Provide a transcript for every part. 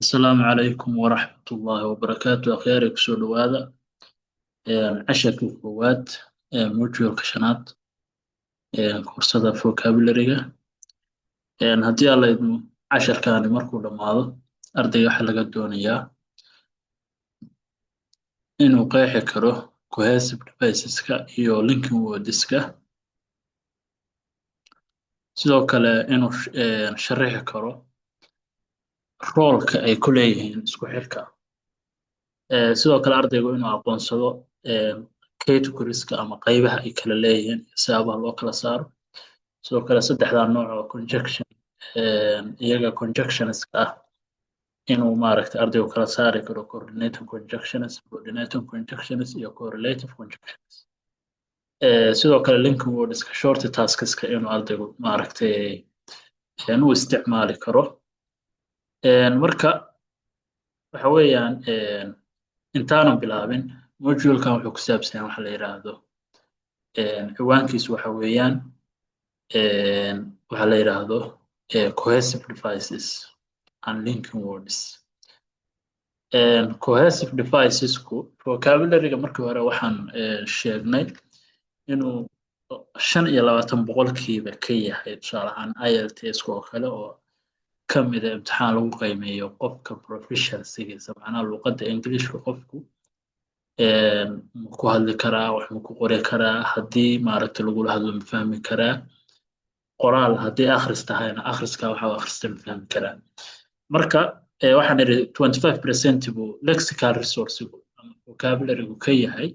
السلام عليكم ورحمة الله وبركاته أخياري كسول هذا عشرة كواد موجود كشنات كورسات فوكابلرية هدي الله يدمو عشر كان مركو لما هذا أرضي حلقة الدونية إنه قيح كره كوهاسب ديفايسسكا إيو لينكن وودسكا sidoo kale inuu sharaxi karo roolka ay ku leeyihiin isku xirka sidoo kale ardaygu inuu aqoonsado categorieska ama qaybaha ay kala leeyihiin iyo siyaabaha loo kala saaro sidoo kale saddexdaa nooc oo conjunction iyaga conjunctionska ah inuu maaragtay ardaygu kala saari karo coordinating conjunctions coordinating conjunctions iyo correlative conjunctions sidoo kale linking wordska short taskska inuu ardaygu maaragtay u isticmaali karo marka waxa weeyaan intaanan bilaabin modulkan wuxuu ku saabsan yahay waxa la yiraahdo ciwaankiisu waxa weeyaan waxa la yiraahdo cohesive devices and linking words cohesive devicesku vocabularyga markii hore waxaan sheegnay inuu 25% ka yahay tusaale ahaan IELTS oo kale oo kamid ah imtixaan lagu qiimeeyo qofka proficiency-giisa macnaha luqadda Englishka qofku ku hadli karaa wax ma ku qori karaa haddii maaragtay lagula hadlo ma fahmi karaa qoraal haddii akhris tahayna akhriska waxa uu akhrista ma fahmi karaa marka waxaan idhi 25% buu lexical resource-gu ama vocabulary-gu ka yahay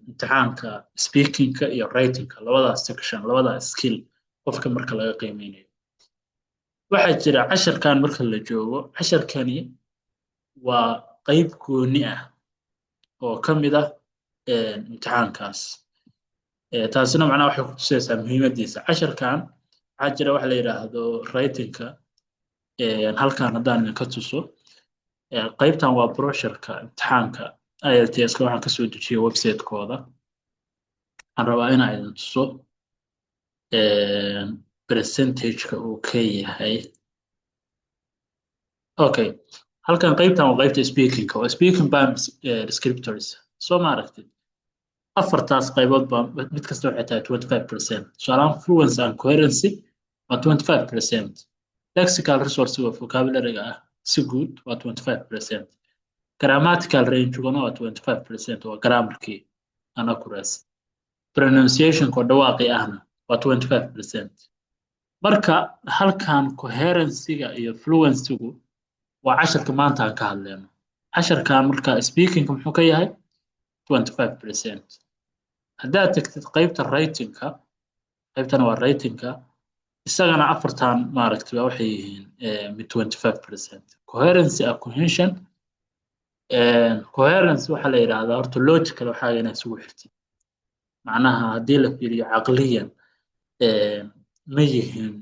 imtixaanka speaking-ka iyo writing-ka labadaas section labadaas skill qofka marka laga qiimeynayo waxaa jira casharkan marka la joogo casharkani waa qayb gooni ah oo ka mid ah imtixaankaas taasina macnaha waxay ku tusaysaa muhiimadiisa casharkan waxaa jira waxa la yidhaahdo writing-ka halkan haddaan idinka tuso qaybtan waa brochure-ka imtixaanka IELTS-ka waxaan kasoo dejiyay website-kooda waxaan rabaa inaan idin tuso percentage-ka uu ka yahay okay halkan qaybtan waa qaybta speaking-ka waa speaking by descriptors soo ma aragtid afartaas qaybood baa mid kasta waxay tahay 25% tusaalahaan fluency and coherency waa 25% lexical resource waa vocabulary-ga ah si guud waa 25% grammatical range-guna waa 25% waa grammarkii and accuracy pronunciation-ka oo dhawaaqii ahna waa 25% marka halkan coherency-ga iyo fluency-gu waa casharka maanta aan ka hadlayno casharkan marka speaking-ka muxuu ka yahay 25% haddaad tagtid qaybta writing-ka qaybtana waa writing-ka isagana afartan maaragtay waxay yihiin mid 25% coherency and cohesion coherence waxa la yiraahdaa horta logical waxa ay isugu xirtay macnaha haddii la fiiriyo caqliyan ma yihiin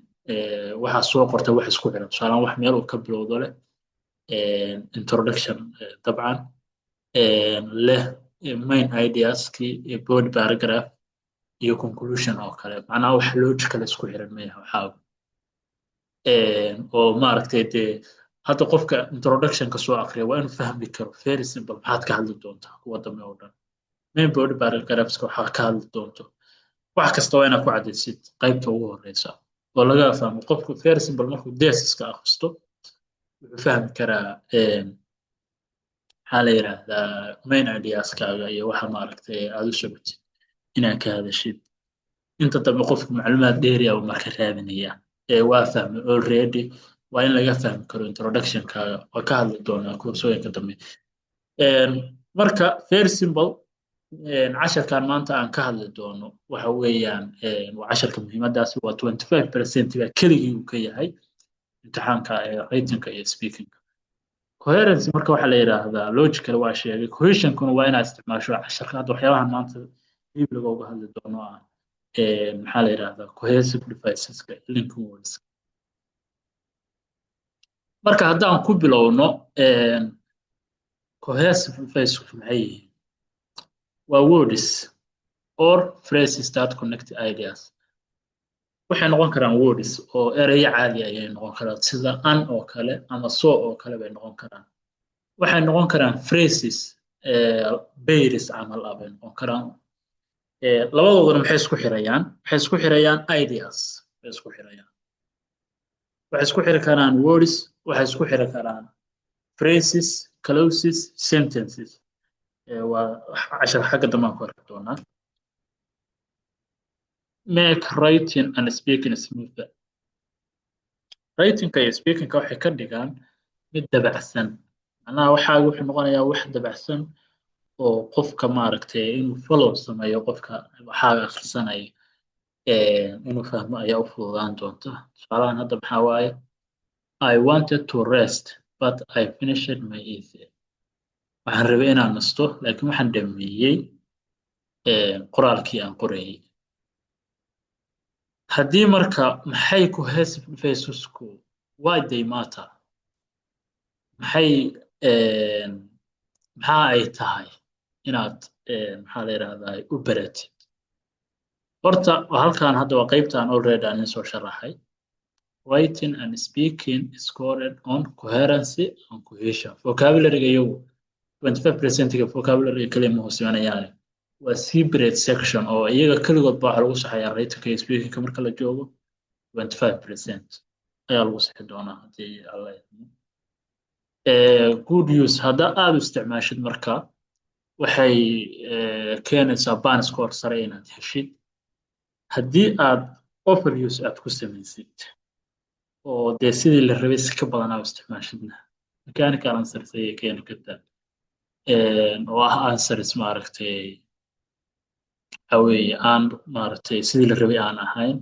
waxa soo qortay wax isku xiran tusaale wax meel uu ka bilowdo leh introduction dabcan leh main ideas-kii body paragraph iyo conclusion oo kale macnaha wax logical isku xiran ma yahay waxa oo maaragtay dee hadda qofka introduction-ka soo akhriya waa inuu fahmi karo very simple maxaad ka hadli doontaa kuwa dambe oo dhan main body paragraphs-ka waxaa ka hadli doonto wax kasta waa inaad ku cadaysid qaybta ugu horeysa oo laga fahmo qofku very simple markuu thesis-ka akhristo wuxuu fahmi karaa maxaa la yiraahdaa main ideas-kaaga iyo waxa maaragtay aad u socotid inaad ka hadashid inta dambe qofku macluumaad dheeri ah marka raadinaya waa fahmay already waa in laga fahmi karo introduction-kaaga oo ka hadli doonaa koorsooyinka dambe marka very simple casharkan maanta aan ka hadli doono waxa weeyaan waa casharka muhiimadaasi waa 25% baa keligii uu ka yahay imtixaanka writing-ka iyo speaking-ka coherency marka waxa la yiraahdaa logical waa sheegay cohesion-kuna waa inaad isticmaasho casharka hadda waxyaabahan maanta bibliga uga hadli doono ah maxaa la yiraahdaa cohesive deviceska linking words marka haddaan ku bilowno cohesive devices maxay yihiin waa words or phrases that connect ideas waxay noqon karaan words oo erayo caadi ayay noqon karaan sida an oo kale ama so oo kale bay noqon karaan waxay noqon karaan phrases pairs camal ah bay noqon karaan labadoodana maxay isku xirayaan waxay isku xirayaan ideas bay isku xirayaan waxay isku xiri karaan words waxay isku xiri karaan phrases clauses sentences waa cashar xagga dambe aan ku arki doonaa make writing and speaking smoother writingka iyo speakingka waxay ka dhigaan mid dabacsan macnaha waxaa wuxuu noqonayaa wax dabacsan oo qofka maaragtay inuu follow sameeyo qofka waxaaga akhrisanaya inuu fahmo ayaa u fududaan doonta tusaalahan hadda maxaa waaye I wanted to rest but I finished my essay waxaan rabay inaan nasto laakiin waxaan dhameeyey qoraalkii aan qorayay haddii marka maxay cohesive phasesku why they matter maxay maxaa ay tahay inaad maxaa la yidhahdaa u baratid horta halkan hadda waa qaybtaan already aan soo sharaxay writing and speaking is scored on coherency and cohesion vocabulary iyagu 25% vocabulary kaliya ma hoosmanayaan waa separate section oo iyaga kaligood baa lagu saxayaa writingka iyo speakingka marka la joogo 25% ayaa lagu saxi doonaa haddii alla good use hadda aad u isticmaashid marka waxay keenaysaa band score sare inaad heshid haddii aad overuse aad ku samaysid oo dee sidii la rabay si ka badan aad isticmaashidna mechanical answers ayay keeni kartaa oo ah answers maaragtay waxaweeye aan maaragtay sidii la rabay aan ahayn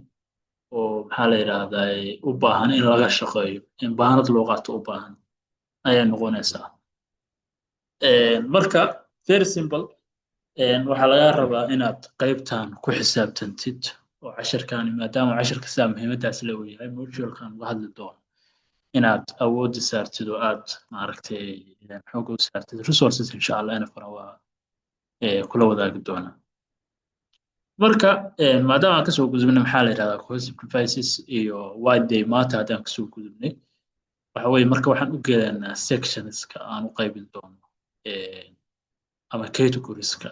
oo maxaa la yidhaahdaa u baahan in laga shaqeeyo in bahanad loo qaato u baahan ayay noqonaysaa marka very simple waxaa laga rabaa inaad qaybtan ku xisaabtantid oo casharkaani maadaama casharka sidaa muhiimadaas le uu yahay modulkan uga hadli doono inaad awoodda saartid oo aad maaragtay xooga u saartid resources insha allah inafana waa kula wadaagi doonaa marka maadaama aan kasoo gudubnay maxaa la yidhahdaa cohesive devices iyo why they matter haddaan kasoo gudubnay waxa weeye marka waxaan u geedanaa sectionska aan u qaybin doono ama categorieska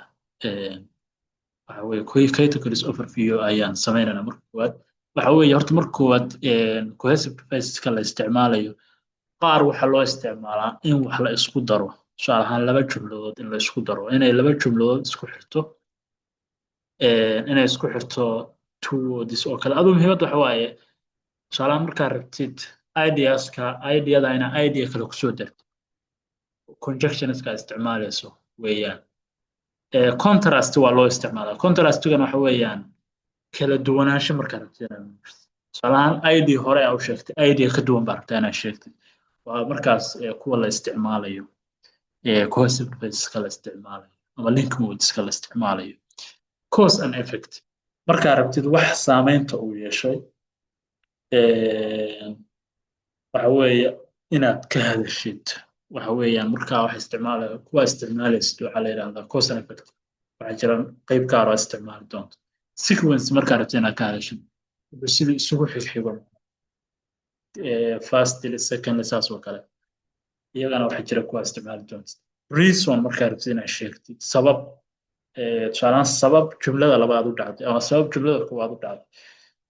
waxa weeye categories overview ayaan samaynana marka koowaad waxa weeye horta marka koowaad cohesive deviceska la isticmaalayo qaar waxaa loo isticmaalaa in wax la isku daro tusaale ahaan laba jumladood in la isku daro inay laba jumladood isku xirto inay isku xirto two words oo kale aduu muhiimad waxa waaye tusaale ahaan markaa rabtid ideada ina idea kale kusoo darto conjunctionska isticmaalayso weeyaan contrast waa loo isticmaalaa contrastigana waxa weeyaan kala duwanaansho markaa rabtid tusaale ahaan idea hore aa u sheegtay idea ka duwan baa rabtaa inaad sheegtid waa markaas kuwa la isticmaalayo cohesive deviceska la isticmaalayo ama link modeska la isticmaalayo cause and effect markaa rabtid wax saameynta uu yeeshay waxa weeye inaad ka hadashid waxa weeyaan markaa wax isticmaalaya kuwa isticmaalaysid waxaa la yidhahdaa cause and effect waxaa jira qayb gaar oo isticmaali doonto sequence markaa rabtid inaad ka hadashid wuxuu sidii isugu xigxigo firstly secondly saas oo kale iyagana waxaa jira kuwa isticmaali doonto reason markaa rabtid inaad sheegtid sabab tusaalaan sabab jumlada labaad u dhacday ama sabab jumlada koowaad u dhacday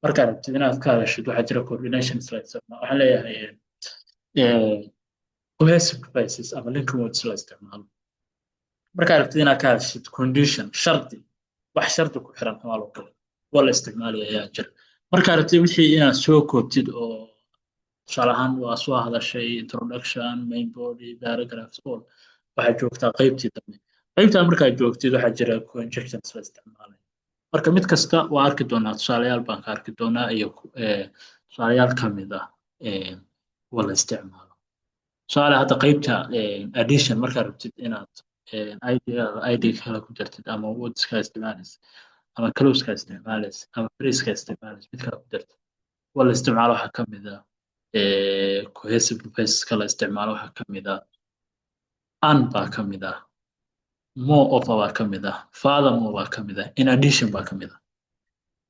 markaa rabtid inaad ka hadashid waxaa jira coordination slides waxaan leeyahay cohesive devices ama link modes la isticmaalo markaa rabtid inaad ka hadashid condition shardi wax shardi ku xiran xamaal oo kale waa la isticmaalaya ayaa jira markaa rabtid wixii inaad soo koobtid oo tusaale ahaan waa soo hadashay introduction main body paragraphs all waxaa joogtaa qaybtii dambe qaybtaa markaa joogtid waxaa jira conjunctions la isticmaalay marka mid kasta waa arki doonaa tusaalayaal baan ka arki doonaa iyo tusaalayaal ka mid ah kuwa la isticmaalo tusaale hadda qaybta addition markaa rabtid inaad id kale ku dartid ama wordska isticmaalaysa ama closeka isticmaalaysa ama phraseka isticmaalaysa mid kale ku dartid kuwa la isticmaalo waxaa ka mid ah cohesive deviceska la isticmaalo waxaa ka mid ah an baa ka mid ah more of baa ka mid ah furthermore baa ka mid ah in addition baa ka mid ah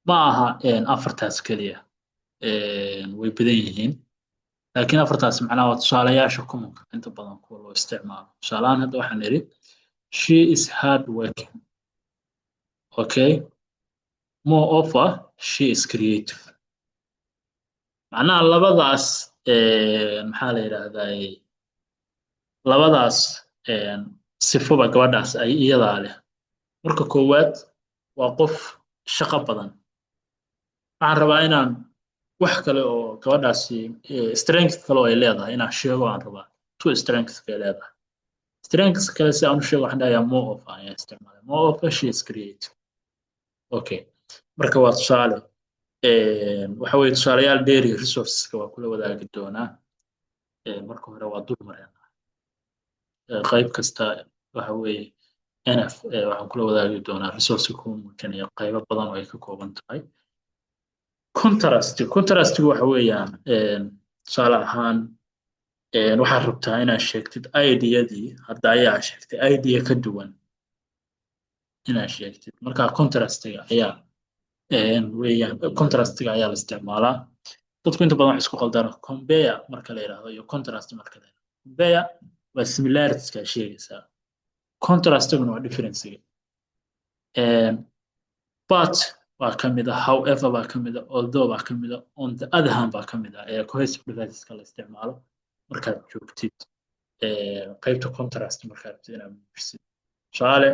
ma aha afartaas keliya way badan yihiin laakiin afartaas macnaha waa tusaalayaasha commonka inta badan kuwa loo isticmaalo tusaalahaan hadda waxaan idhi she is hard working okay moreover she is creative macnaha labadaas maxaa la yidhaahdaa labadaas sifoba gabadhaas ay iyadaa leh marka koowaad waa qof shaqo badan waxaan rabaa inaan wax kale oo gabadhaasi strength kale oo ay leedahay inaan sheego aan rabaa two strengths bay leedahay strengths kale si aan u sheego waxaan dhahayaa more of ayaan isticmaalay more of she is creative okay marka waa tusaale waxa weeye tusaalayaal dairy resourceska waa kula wadaagi doonaa marka hore waa dul mareen qayb kasta waxa weeye nf waxaan kula wadaagi doonaa resource ku muujinaya qaybo badan oo ay ka kooban tahay contrastigu waxa weeyaan tusaale ahaan waxaad rabtaa inaad sheegtid ideyadii hadda ayaa sheegtay idea ka duwan inaad sheegtid marka contrastiga ayaa weeyaan contrastiga ayaa la isticmaalaa dadku inta badan wax isku qaldaan compare marka la yiraahdo iyo contrast marka la yiraahdo compare waa similarities ka sheegaysaa contrastiguna waa differencega but waa ka mid ah however baa ka mid ah although baa ka mid ah on the other hand baa ka mid ah cohesive deviceska la isticmaalo markaad joogtid qaybta contrast markaad rabtid inaad muujisid tusaale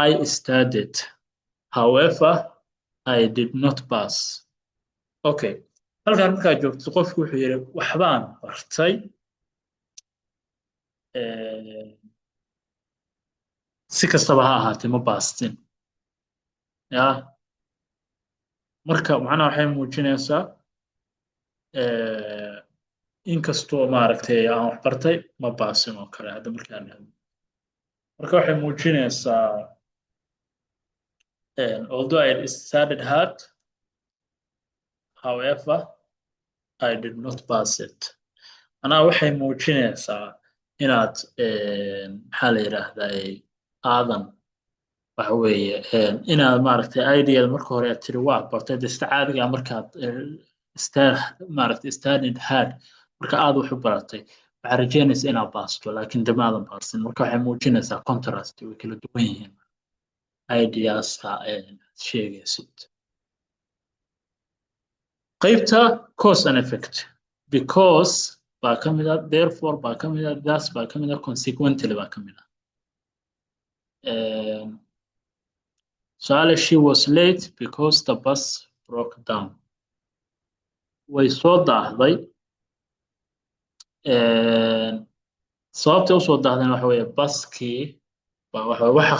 I studied however I did not pass okay halkaan markaad joogtid qofku wuxuu yidhi waxbaan bartay si kastaba ha ahaatee ma baastin ya marka macnaha waxay muujinaysaa inkastoo maaragtay aan wax bartay ma baasin oo kale hadda markaan marka waxay muujinaysaa although I studied hard however I did not pass it anaa waxay muujinaysaa inaad maxaa la yidhaahdaa aadan waxa weeye inaad maaragtay ideada marka hore aad tiri waa bartay dasta caadiga markaad maaragtay studied hard marka aad wax u baratay waxaad rajeynaysa inaad baasto laakiin dama aadan baasin marka waxay muujinaysaa contrast way kala duwan yihiin ideaska sheegaysid qaybta cause and effect because baa ka mid ah therefore baa ka mid ah thus baa ka mid ah consequently baa ka mid ah su'aale she was late because the bus broke down way soo daahday sababta u soo daahdeen waxa weeye baskii waxa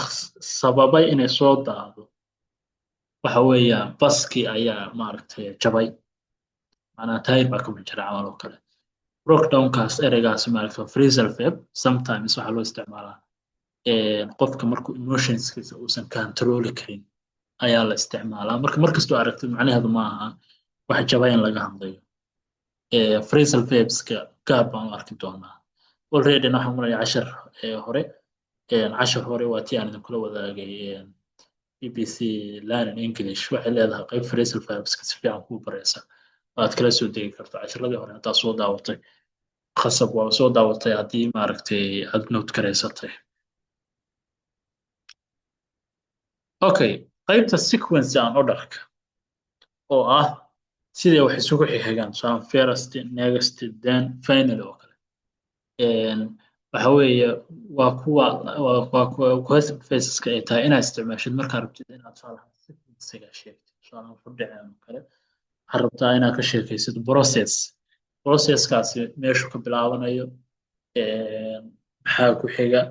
sababay inay soo daahdo waxa weeye baskii ayaa maaragtay jabay macnaha tayr baa ka mid jira camal oo kale breakdownkaas ereygaas maaragtay phrasal verb sometimes waxaa loo isticmaalaa qofka markuu emotionskiisa uusan controli karin ayaa la isticmaalaa marka markastoo aragtid macnaheedu ma aha wax jabay in laga hadlayo phrasal verbska gaar baan u arki doonaa already waxaan mulaya cashar hore waa tii aan idinkula wadaagay BBC Learning English waxay leedahay qayb phrasal verbska si fiican kuu baraysa waad kala soo degi kartaa casharadii hore haddaad soo daawatay khasab waa soo daawatay haddii maaragtay aad note garaysatay okay qaybta sequence and orderka oo ah sidee wax isugu xigaan so first next then finally oo kale waxa weeye waa kuwa cohesive phaseska ay tahay inaad isticmaashid markaad rabtid inaad tusaalahaan sequencega sheegtid tusaalahaan wuxuu dhaceen oo kale waxaad rabtaa inaad ka sheekaysid processkaasi meeshu ka bilaabanayo maxaa ku xiga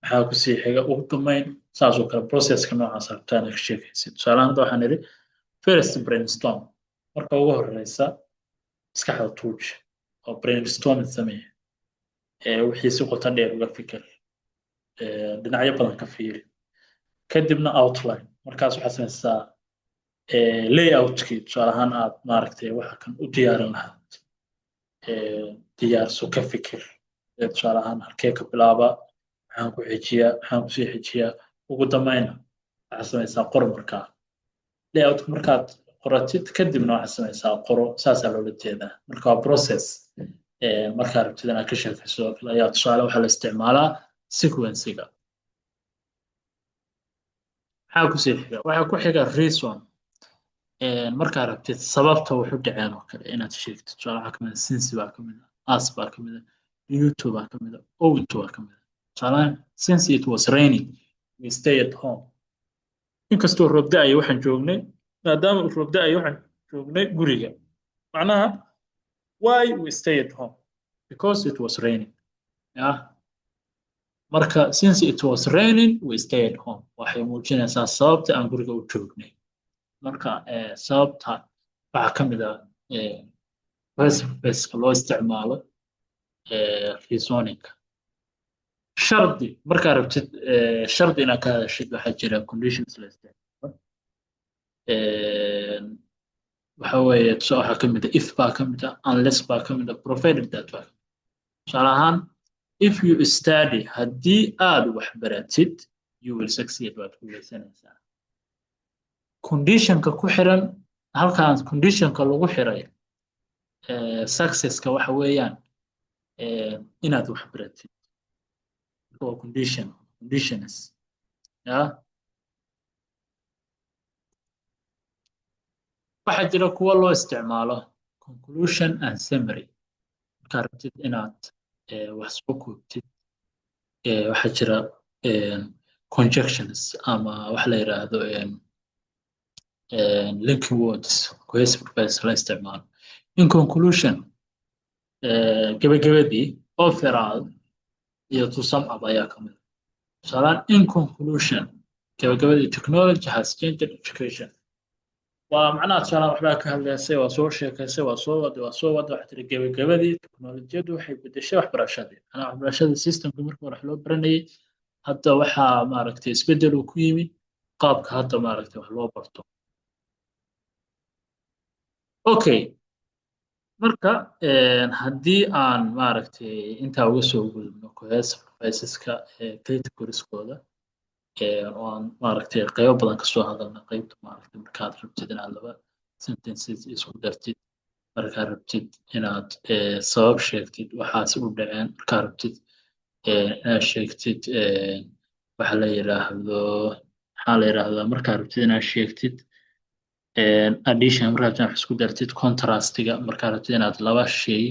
maxaa ku sii xiga ugu dambeyn saasoo kale processka noocaas rabtaa inaad ka sheekaysid tusaalahaan hadda waxaan idhi first brainstorm marka ugu horeysa maskaxda tuuj oo brainstorming sameeye wixii si qoto dheer uga fikir dhinacyo badan ka fiiri kadibna outline markaas waxaad samaysaa layoutkii tusaale ahaan aad maaragtay waxa kan u diyaarin lahayd diyaarso ka fikir tusaale ahaan halkee ka bilaaba maxaan ku xijiyaa maxaan kusii xijiyaa ugu dambayna waxaad samaysaa qor markaa layout markaad qoratid kadibna waxaad samaysaa qoro saasaa loola jeedaa marka waa process markaa rabtid inaad ka sheekayso oo kale ayaa tusaale waxaa la isticmaalaa sequencega maxaa ku sii xiga waxaa ku xiga reason markaa rabtid sababta wuxu dhaceen oo kale inaad sheegtid tusaale waxaa kamid ah since baa kamid ah as baa kamid ah due to baa kamid ah owed to baa kamid ah tusaale since it was raining we stay at home inkastoo roob da'ayo waxaan joognay maadaama uu roob da'ayo waxaan joognay guriga macnaha why we stay at home because it was raining yeah marka since it was raining we stay at home waxay muujinaysaa sababta aan guriga u joognay marka sababta waxaa ka mid ah baseka loo isticmaalo reasoning shardi markaa rabtid shardi inaad ka hadashid waxaa jira conditions la isticmaalo waxa weeye waxaa ka mid ah if baa ka mid ah unless baa ka mid ah provided that baa tusaale ahaan if you study haddii aad wax baratid you will succeed waad guuleysanaysaa conditionka ku xiran halkaan conditionka lagu xiray successka waxa weeyaan inaad wax baratid waa conditions ya waxaa jira kuwa loo isticmaalo conclusion and summary markaa rabtid inaad wax soo koobtid waxaa jira conjunctions ama wax la yiraahdo linking words cohesive verbs la isticmaalo in conclusion gabagabadii overall iyo to sum up ayaa ka mid tusaale in conclusion gabagabadii technology has changed education waa macnaha tusaale waxbaa ka hadlaysay waa soo sheekaysay waa soo wada waxaa tiri gabagabadii teknolojiyadu waxay bedeshay waxbarashadii macnaha waxbarashada systemka markii hore wax loo baranayay hadda waxaa maaragtay isbedel uu ku yimi qaabka hadda maaragtay wax loo barto okay marka haddii aan maaragtay intaa uga soo gudubno cohesive verbska categorieskooda oo aan maaragtay qaybo badan kasoo hadalna qaybta maaragtay markaad rabtid inaad laba sentences isku dartid markaad rabtid inaad sabab sheegtid waxaas u dhaceen markaad rabtid inaad sheegtid waxa la yiraahdo maxaa la yiraahdaa markaad rabtid inaad sheegtid addition markaad rabtid inaad isku dartid contrastiga markaad rabtid inaad laba shay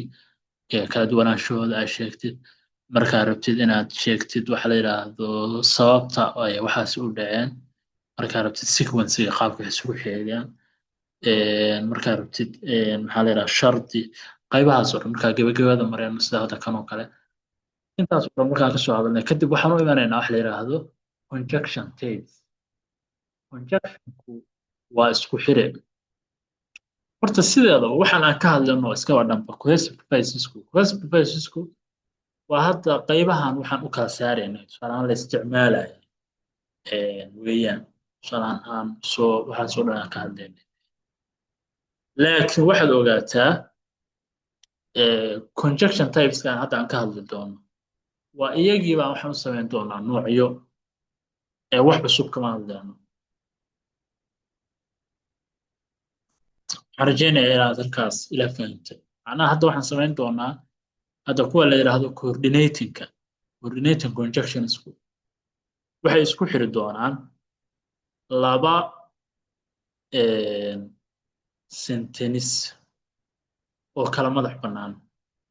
kala duwanaanshahooda aad sheegtid markaad rabtid inaad sheegtid waxa la yiraahdo sababta ay waxaas u dhaceen markaad rabtid sequencega qaabka wax isugu xeegaan markaad rabtid maxaa la yiraahdaa shardi qaybahaas oo dhan markaa gabagabada marayno sida hadda kan oo kale intaas oo dhan markaan kasoo hadalnay kadib waxaan u imanaynaa wax la yiraahdo conjunction tails conjunctionku waa isku xire horta sideedaba waxaan aan ka hadlayno iskaba dhanba cohesive verbsku waa hadda qaybahan waxaan u kala saaraynay tusaalehaan la isticmaalayo weeyaan tusaalehaan aan waxaan soo dhan aan ka hadlaynay laakiin waxaad ogaataa conjunction typeskan hadda aan ka hadli doono waa iyagii baan waxaan u samayn doonaa noocyo wax cusub kama hadlayno waxaan rajaynayaa inaad halkaas ila fahantay macnaha hadda waxaan samayn doonaa hadda kuwa la yiraahdo coordinating conjunctionsku waxay isku xiri doonaan laba sentence oo kala madax bannaan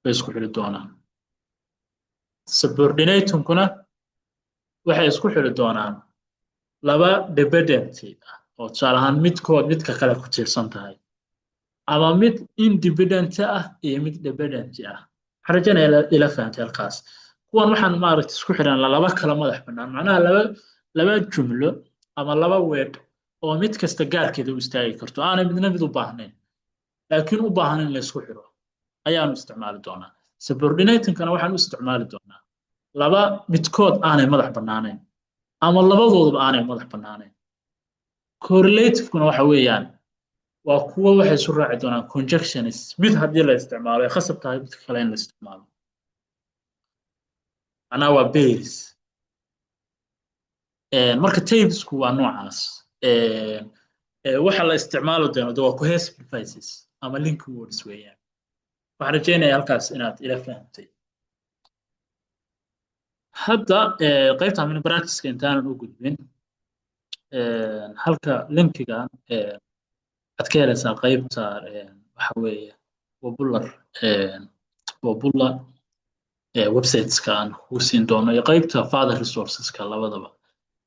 bay isku xiri doonaan subordinatingkuna waxay isku xiri doonaan laba dependent oo tusaale ahaan midkood midka kale ku tiirsan tahay ama mid independent ah iyo mid dependent ah xarajana ila fahantay halkaas kuwan waxaan maaragtay isku xiraan laba kala madax bannaan macnaha laba jumlo ama laba word oo mid kasta gaarkeeda u istaagi karto aanay midna mid u baahnayn laakiin u baahan in la isku xiro ayaanu isticmaali doonaa subordinatingkana waxaan u isticmaali doonaa laba midkood aanay madax bannaanayn ama labadooduba aanay madax bannaanayn correlativekuna waxa weeyaan waa kuwa waxay isu raaci doonaan conjunctions mid haddii la isticmaalo ay khasab tahay midka kale in la isticmaalo macnaha waa pairs marka tablesku waa noocaas waxa la isticmaalo doono waa cohesive devices ama link words weeyaan waxaan rajeynayaa halkaas inaad ila fahamtay hadda qaybta min practice intaanan u gudbin halka linkigan aad ka helaysaa qaybta waxa weeye popular websiteska aan ku siin doono iyo qaybta father resourceska labadaba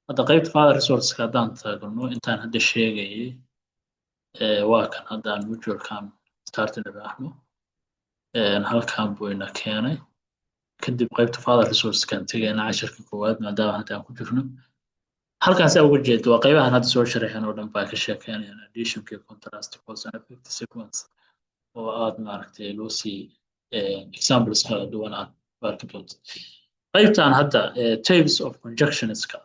hadda qaybta father resourceska haddaan taagno intaan hadda sheegayay waa kan haddaan mutualkan startin idhaahno halkan buu ina keenay kadib qaybta father resourcekan tegayna casharka koowaad maadaama hadda aan ku jirno halkaas uga jeedo waa qaybahan hadda soo sharaxeen oo dhan baa ka sheekeynayaan addition iyo contrast cause and effect sequence oo aad maaragtay loo sii examples kala duwan aad arki doonto qaybtan hadda types of conjunctionska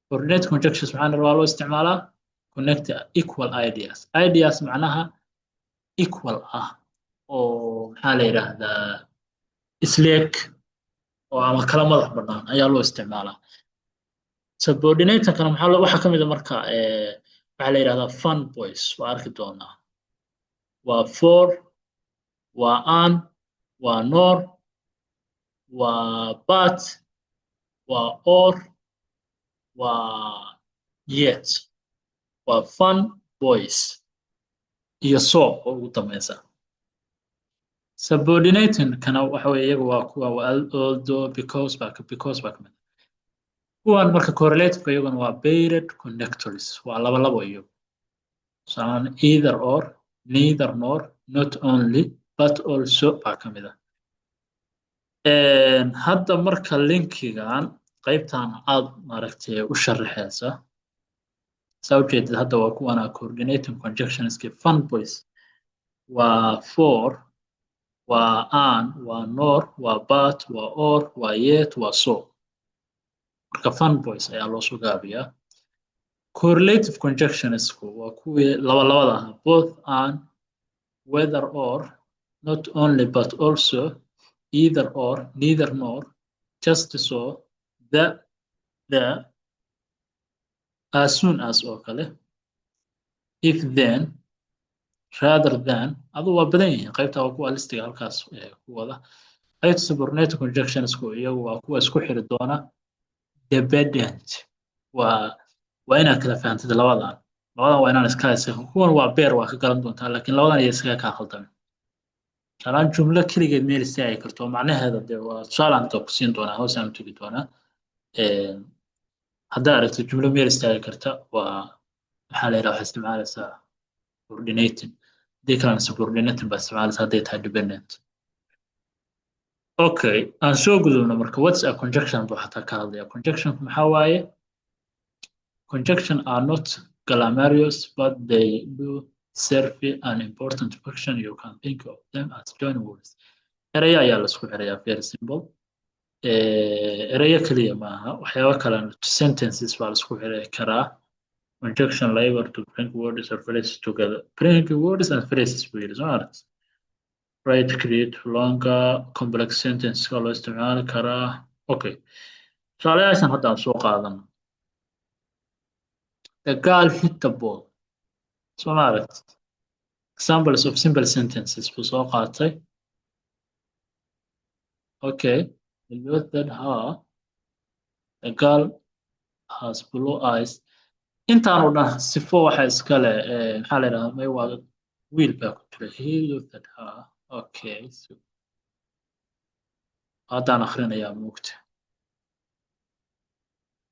coordinate conjunctions waxaan rabaa loo isticmaalaa connect equal ideas macnaha equal ah oo maxaa la yidhaahdaa isleeg oo ama kala madax bannaan ayaa loo isticmaalaa subordinator kana waxaa ka mid a marka waxaa la yidhahdaa fun boys waa arki doonaa waa for waa an waa nor waa but waa or waa yet waa fun boys iyo so oo ugu dambaysa subordinating kana waxa weeye iyagu waa kuwa although because baa ka mid kuwan marka correlative iyaguna waa paired connectors waa laba iyo saan either or neither nor not only but also baa ka mid hadda marka linkigan qaybtan aad maaragtay u sharaxaysa saa ujeedid hadda waa kuwana coordinating conjunctionski fun boys waa for waa an waa nor waa but waa or waa yet waa so marka fun boys ayaa loo soo gaabiyaa correlative conjunctionsku waa kuwii labada ah both and whether or not only but also either or neither nor just so the as soon as oo kale if then rather than adu waa badan yihiin qaybta waa kuwa listiga halkaas ku wada qaybta subordinated conjunctionsku iyagu waa kuwa isku xiri doona dependent waa inaad kala fahantid labadan waa inaan iska haysan kuwan waa beer waa ka garan doontaa laakiin labadan iyo iskaga kaa khaldamin shalaan jumlo keligeed meel istaagi karto macnaheeda dee waa tusaalaanta ku siin doonaa hoos aan tegi doonaa haddaa aragto jumlo meel istaagi karta waa maxaa la yidhaha waxaa isticmaalaysaa coordinating haddii kalena subordinating baa isticmaalaysaa hadday tahay dependent okay aan soo gudubno marka what's a conjunction buu xataa ka hadlaya conjunctionku maxaa waaye conjunction are not glamorous but they do serve an important function you can think of them as join words eraya ayaa la isku xirayaa very simple erayo kaliya maaha waxyaabo kale sentences baa la isku xiri karaa conjunction labor to bring words or phrases together bring words and phrases buu yidhi soo aragti right create longer complex sentence oo loo isticmaali karaa okay tusaalayaashan hadda aan soo qaadano the girl hit the ball soo ma aragti examples of simple sentences buu soo qaatay okay the youth that her the girl has blue eyes intaan oo dhan sifo waxa iskale maxaa la yidhahdaa may waa wiil baa ku jira he looked at her okay so haddaan akhrinayaa mugta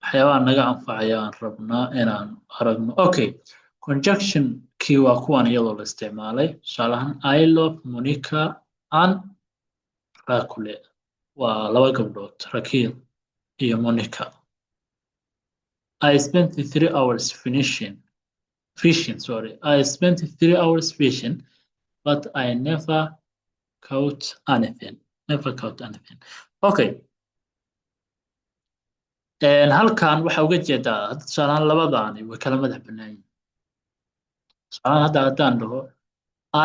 waxyaabaha naga anfacaya aan rabnaa inaan aragno okay conjunction kii waa kuwan iyadoo la isticmaalay tusaalahan I love Monica and Rakule waa laba gabdhood Rakiil iyo Monica I spent 3 hours fishing sorry I spent 3 hours fishing but I never caught anything okay halkan waxa uga jeedaa tusaalahan labadaani way kala madax bannaan yihiin tusaalahan hadda haddaan dhaho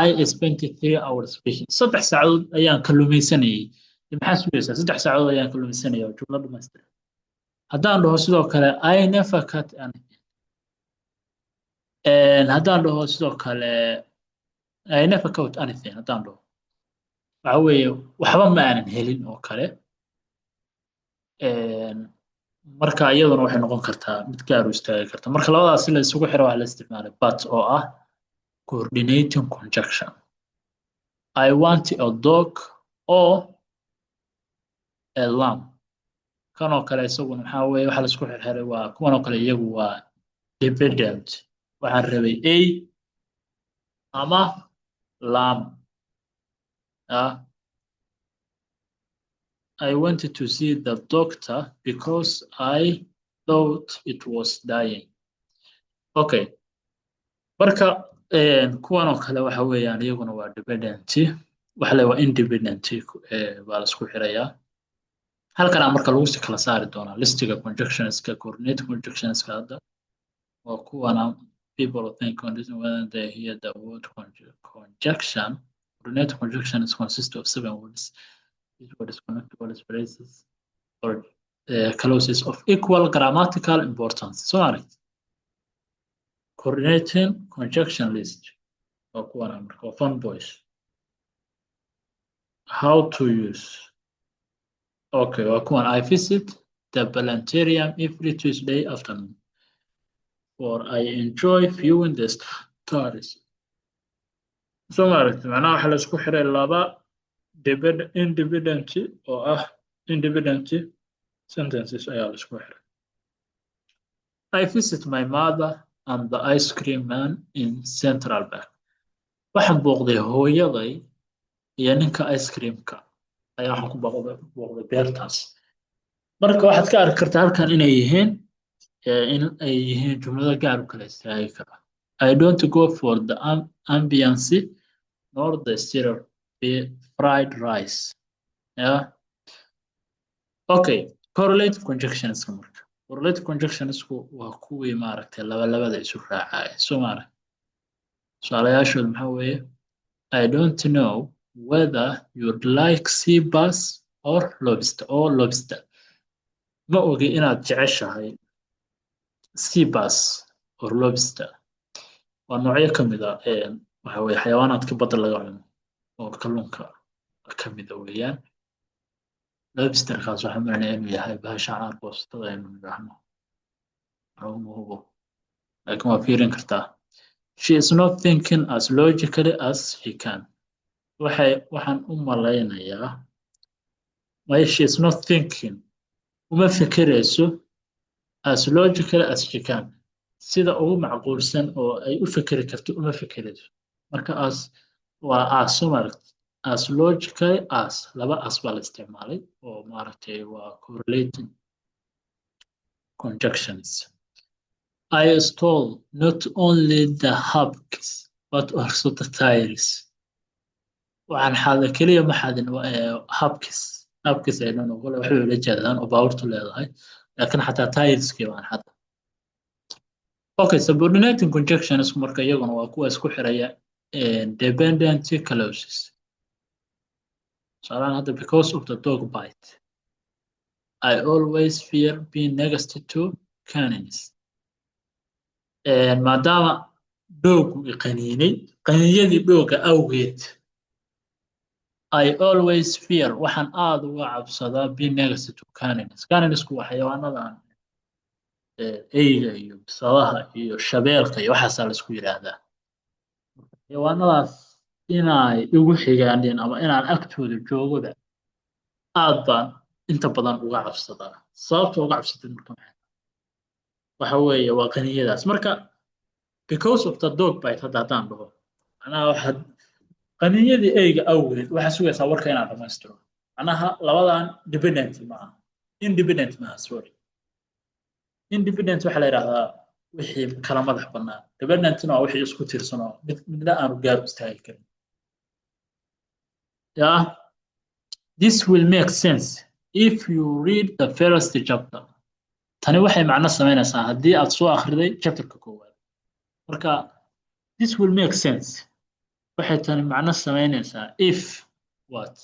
I spent 3 hours fishing 3 saacadood ayaan kalluumaysanayay maxaa sugaysaa 3 saacadood ayaan kalluumaysanayay oo jumlo dhammaystiran haddaan dhaho sidoo kale I never caught anything haddaan dhaho sidoo kale I never caught anything haddaan dhaho waxa weeye waxba ma aanan helin oo kale marka iyaduna waxay noqon kartaa mid gaar u istaagi karta marka labadaas si la isugu xiro waxa la isticmaalay but oo ah coordinating conjunction I want a dog or a lamb kan oo kale isaguna maxaa weeye waxa la isku xirxiray waa kuwan oo kale iyagu waa dependent waxaan rabay a ama lamb I wanted to see the doctor because I thought it was dying okay marka kuwan oo kale waxa weeyaan iyaguna waa dependent waxa la waa independent baa la isku xirayaa halkan marka lagu kala saari doonaa listiga conjunctionska coordinate conjunctionska hadda waa kuwana people think condition when they hear the word conjunction coordinate conjunctions consist of 7 words each word is connected with phrases or clauses of equal grammatical importance so coordinating conjunction list waa kuwana marka waa fun boys how to use okay waa kuwan I visit the planetarium every Tuesday afternoon or I enjoy viewing the stars so macnaha waxa la isku xiray laba independent oo ah independent sentences ayaa la isku xiray I visit my mother and the ice cream man in Central Park waxaan booqday hooyaday iyo ninka ice creamka ayaa waxaan ku booqday beertaas marka waxaad ka arki kartaa halkan inay yihiin in ay yihiin jumlado gaar u kala istaagi kara I don't go for the ambience nor the stir fried rice yeah okay correlative conjunctions marka correlative conjunctions waa kuwii maaragtay labada isu raacaya soo maaragtay su'aalayaashooda maxaa weeye I don't know whether you'd like sea bass or lobster ma ogi inaad jeceshahay sea bass or lobster waa noocyo ka mid ah waxa weeye xayawaanaadka badda laga cuno oo kalluunka ka mid ah weeyaan lobsterkaas waxaa macnaa inuu yahay bahasha caanaha boostada aynu nidhaahno ma hubo laakiin waa fiirin kartaa she is not thinking as logically as she can waxaan u malaynayaa she is not thinking uma fikirayso as logically as she can sida ugu macquulsan oo ay u fikiri karto uma fikirayso marka waa as maaragtay as logically as laba as baa la isticmaalay oo maaragtay waa correlating conjunctions I stole not only the hubs but also the tires waxaan xaday keliya ma xadin hubkis ay dhan ogole waxay ula jeedaan oo baabuurtu leedahay laakiin xataa tireski waan xaday okay subordinating conjunctions marka iyaguna waa kuwa isku xiraya dependent clauses so hadda because of the dog bite I always fear being next to cannons maadaama dhoogu qaniinay qaniinyadii dhooga awgeed I always fear waxaan aad uga cabsadaa being next to cannons cannonsku waa xayawaanadan eyga iyo bisadaha iyo shabeelka iyo waxaasaa la isku yidhaahdaa xayawaanadaas inay igu xigaaneen ama inaan agtooda joogoba aad baan inta badan uga cabsadaa sababta uga cabsatay marka waxa weeye waa qaniyadaas marka because of the dog bite haddaan dhaho macnaha waxaad qaniyadii eyga awgeed waxaa sugaysaa warka inaad dhammaystiro macnaha labadan dependent maaha independent maaha sorry independent waxaa la yidhahdaa wixii kala madax bannaan dependentna waa wixii isku tiirsanoo midna aanu gaar u istaagi karin yeah this will make sense if you read the first chapter tani waxay macno samaynaysaa haddii aad soo akhriday chapterka koowaad marka this will make sense waxay tani macno samaynaysaa if what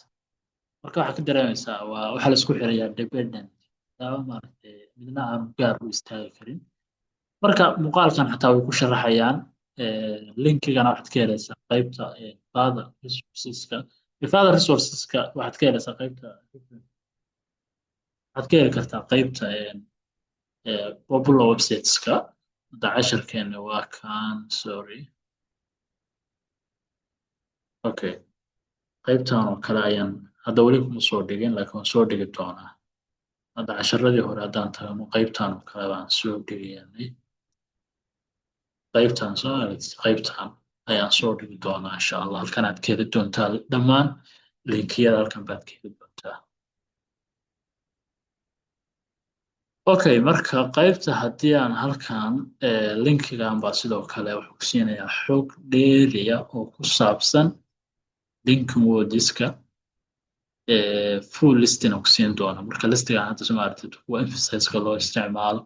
marka waxaa ka dareemaysaa waa waxa la isku xirayaa dependent daawa maaragtay midna aanu gaar u istaagi karin marka muuqaalkan xataa way ku sharaxayaan linkigana waxaad ka helaysaa qaybta father resourceska father resourceska waxaad ka helaysaa qaybta waxaad ka heli kartaa qaybta popular websiteska hadda casharkeena waa kan sorry okay qaybtan oo kale ayaan hadda weli kuma soo dhigin laakiin waan soo dhigi doonaa hadda casharadii hore haddaan tagano qaybtan oo kale baan soo dhigayanay qaybtan soo qaybtan ayaan soo dhigi doonaa insha allah halkan aad ka heli doontaa dhammaan linkiyada halkan baad ka heli doontaa okay marka qaybta haddii aan halkan linkigan baa sidoo kale wuxuu ku siinayaa xog dheeriya oo ku saabsan linkin wordska full listina ku siin doona marka listigan hadda soo aragtid waa emphasizeka loo isticmaalo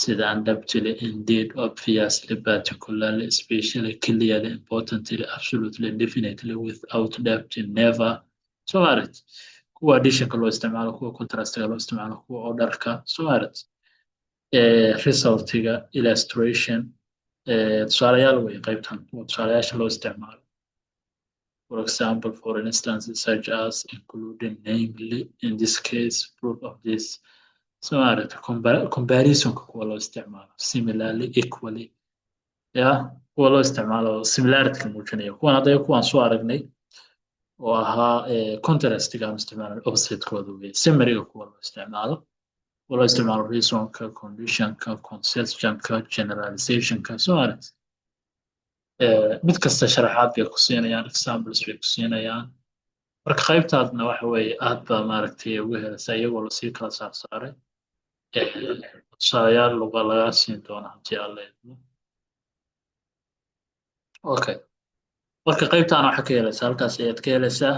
sida undoubtedly indeed obviously particularly especially clearly importantly absolutely definitely without doubt never soo aragtid kuwa additionka loo isticmaalo kuwa contrastiga loo isticmaalo kuwa orderka soo aragtid resultiga illustration tusaalayaal wey qaybtan tusaalayaasha loo isticmaalo for example, for instance, such as including namely, in this case, proof of this. So, comparison kuwa loo isticmaalo similarly, equally. Yeah, kuwa loo isticmaalo similarity ka muujinaya. Kuwan hadda kuwan soo aragnay oo ahaa contrastiga aan isticmaalo opposite-kooda wey. Summary-ga kuwa loo isticmaalo. Kuwa loo isticmaalo reasonka, conditionka, concessionka, generalizationka. So, mid kasta sharaxaad bay ku siinayaan examples bay ku siinayaan marka qaybtaadna waxa weeye aad baa maaragtay ugu helaysaa iyagoo lasii kala saarsaaray tusaalayaal luga lagaa siin doona haddii alla idmo okay marka qaybtaana waxaa ka helaysaa halkaas ayaad ka helaysaa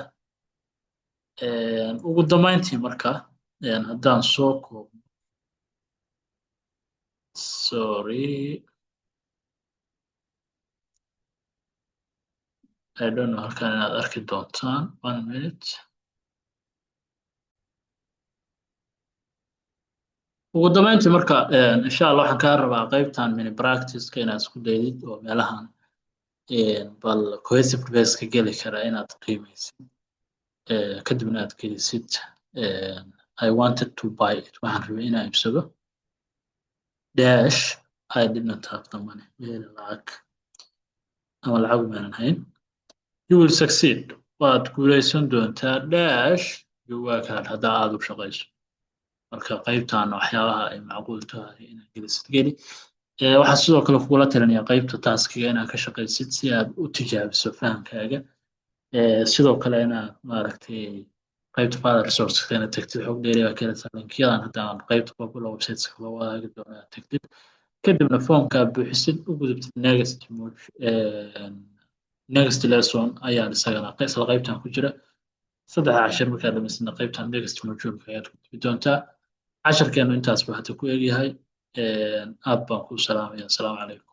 ugu dambeyntii marka haddaan soo koobno sorry I don't know halkan inaad arki doontaan 1 minute ugu dambeyntii marka insha allah waxaan kaa rabaa qaybtan mini practice-ka inaad isku daydid oo meelahan bal cohesive base ka geli karaa inaad qiimeysid kadibna aad gelisid I wanted to buy it waxaan rabay inaan iibsado dash I did not have the money lacag ama lacag maanan hayn you will succeed waad guuleysan doontaa dash jawaakaan haddaa aad u shaqayso marka qaybtan waxyaabaha ay macquul tahay inaad gelisid geli waxaa sidoo kale kugula talinaya qaybta taskiga inaad ka shaqaysid si aad u tijaabiso fahamkaaga sidoo kale inaad maaragtay qaybta father resourceska inaad tagtid xog dheeri baa ka helaysaa linkiyadan haddaan qaybta popular websiteska loo wadaagi doono inaad tagtid kadibna foomka aad buuxisid u gudubtid next lesson ayaan isagana isla qaybtan ku jira 3 cashar markaad dhamaysidna qaybtan next module ayaad ku gudbi doontaa casharkeenu intaas buu hadda ku egyahay aad baan kuu salaamaya asalaamu calaykum